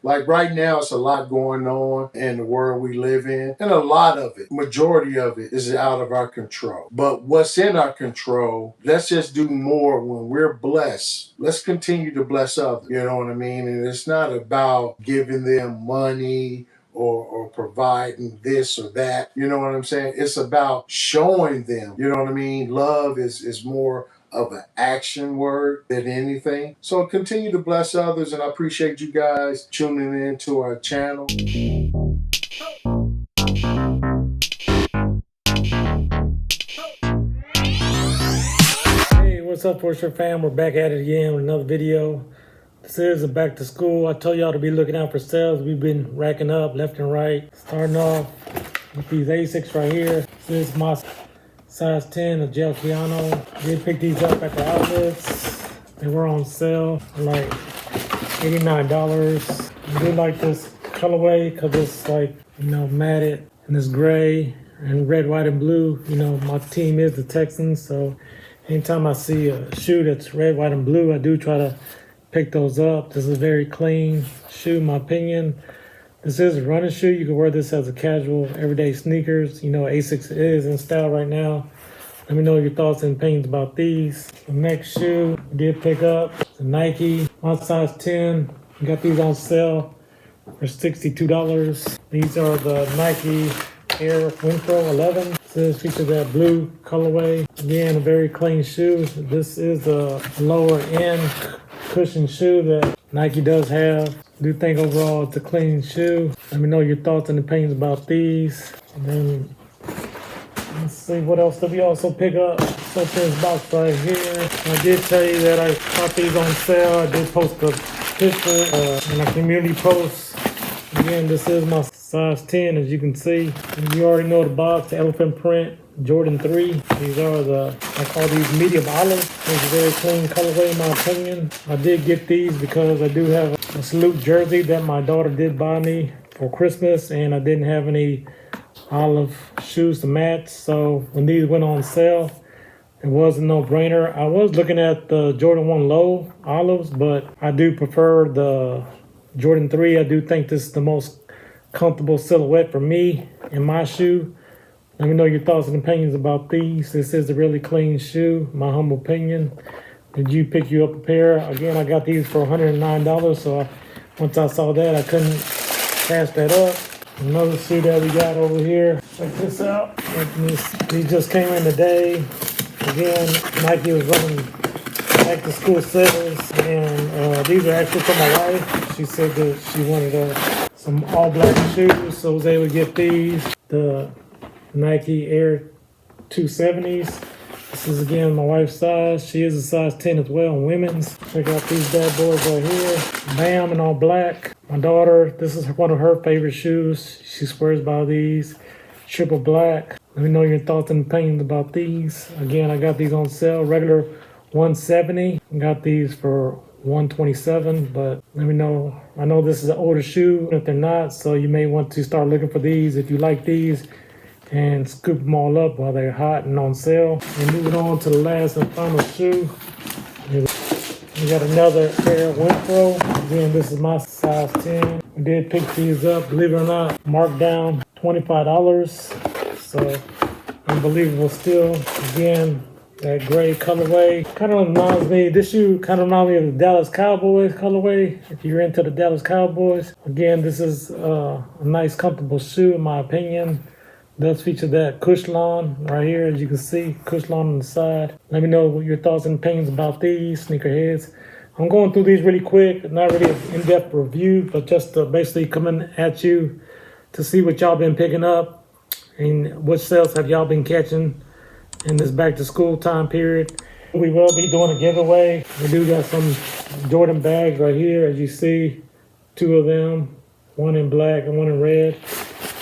Like right now, it's a lot going on in the world we live in, and a lot of it, majority of it, is out of our control. But what's in our control, let's just do more when we're blessed. Let's continue to bless others. You know what I mean? And it's not about giving them money or providing this or that. You know what I'm saying? It's about showing them, you know what I mean? Love is more of an action word than anything. So continue to bless others, and I appreciate you guys tuning in to our channel. Hey, what's up, Worship fam? We're back at it again with another video. This is a back to school. I told y'all to be looking out for sales. We've been racking up left and right. Starting off with these Asics right here. This is my size 10 of gel piano. Did pick these up at the outlets. They were on sale for like $89. I do like this colorway because it's like, you know, matted and it's gray and red, white, and blue. You know, my team is the Texans, so anytime I see a shoe that's red, white, and blue, I do try to pick those up. This is a very clean shoe, in my opinion. This is a running shoe. You can wear this as a casual, everyday sneakers. You know, Asics is in style right now. Let me know your thoughts and opinions about these. The next shoe I did pick up, the Nike, my size 10. We got these on sale for $62. These are the Nike Air Windpro 11. This features that blue colorway. Again, a very clean shoe. This is a lower end cushion shoe that Nike does have. I do think overall it's a clean shoe. Let me know your thoughts and opinions about these. And then let's see, what else did we also pick up? So this box right here. I did tell you that I caught these on sale. I did post a picture in a community post. Again, this is my size 10, as you can see. And you already know the box, the elephant print, Jordan 3. These are I call these medium olive. It's a very clean colorway in my opinion. I did get these because I do have a salute jersey that my daughter did buy me for Christmas, and I didn't have any olive shoes to match. So when these went on sale, it was a no-brainer. I was looking at the Jordan 1 Low olives, but I do prefer the Jordan 3. I do think this is the most comfortable silhouette for me in my shoe. Let me know your thoughts and opinions about these. This is a really clean shoe, my humble opinion. Did you pick you up a pair? Again, I got these for $109, so once I saw that, I couldn't pass that up. Another shoe that we got over here. Check this out. These just came in today. Again, Nike was running back to school sales, and these are actually for my wife. She said that she wanted some all black shoes, so I was able to get these. The Nike Air 270s. This is again my wife's size. She is a size 10 as well in women's. Check out these bad boys right here. Bam, in all black. My daughter, this is one of her favorite shoes. She swears by these. Triple black. Let me know your thoughts and opinions about these. Again, I got these on sale. Regular $170. I got these for $127, but let me know. I know this is an older shoe if they're not, so you may want to start looking for these if you like these and scoop them all up while they're hot and on sale. And moving on to the last and final shoe. We got another pair of Windpro. Again, this is my size 10. I did pick these up, believe it or not, marked down $25. So unbelievable still. Again, that gray colorway kind of reminds me, this shoe kind of reminds me of the Dallas Cowboys colorway. If you're into the Dallas Cowboys. Again, this is a nice comfortable shoe in my opinion. Does feature that Cushlon right here, as you can see, Cushlon on the side. Let me know what your thoughts and opinions about these sneakerheads. I'm going through these really quick, not really an in-depth review, but just basically coming at you to see what y'all been picking up and what sales have y'all been catching in this back to school time period. We will be doing a giveaway. We do got some Jordan bags right here, as you see, two of them, one in black and one in red.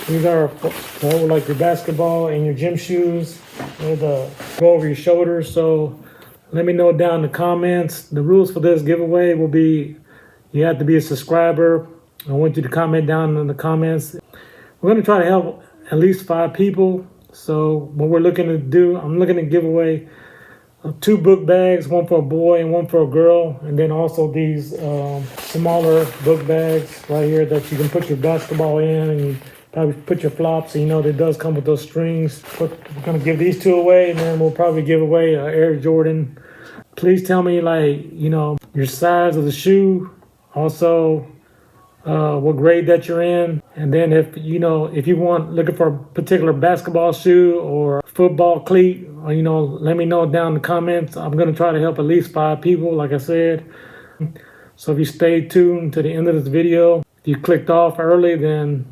These are for like your basketball and your gym shoes. They're to go over your shoulders. So let me know down in the comments. The rules for this giveaway will be you have to be a subscriber. I want you to comment down in the comments. We're going to try to help at least 5 people. So what we're looking to do, I'm looking to give away 2 book bags, one for a boy and one for a girl, and then also these smaller book bags right here that you can put your basketball in, and you probably put your flops. You know, that does come with those strings. But we're gonna give these 2 away, and then we'll probably give away Air Jordan. Please tell me, like, you know, your size of the shoe, also what grade that you're in, and then if you know, if you want looking for a particular basketball shoe or football cleat, or, you know, let me know down in the comments. I'm gonna try to help at least 5 people, like I said. So if you stayed tuned to the end of this video, if you clicked off early, then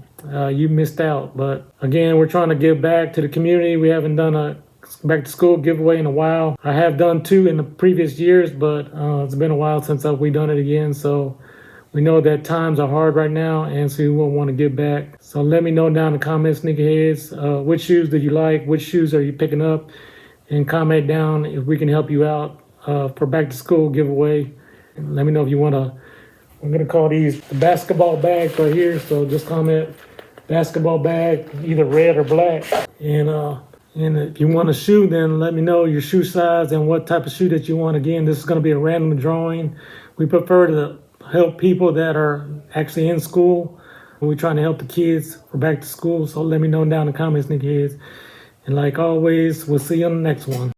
you missed out. But again, we're trying to give back to the community. We haven't done a back to school giveaway in a while. I have done 2 in the previous years, but it's been a while since we've done it again. So we know that times are hard right now, and so we will want to give back. So let me know down in the comments, sneakerheads, which shoes did you like? Which shoes are you picking up? And comment down if we can help you out for back to school giveaway. And let me know if you want to. I'm going to call these the basketball bags right here. So just comment basketball bag, either red or black. And if you want a shoe, then let me know your shoe size and what type of shoe that you want. Again, this is going to be a random drawing. We prefer to help people that are actually in school. We're trying to help the kids for back to school. So let me know down in the comments, sneakerheads. And like always, we'll see you on the next one.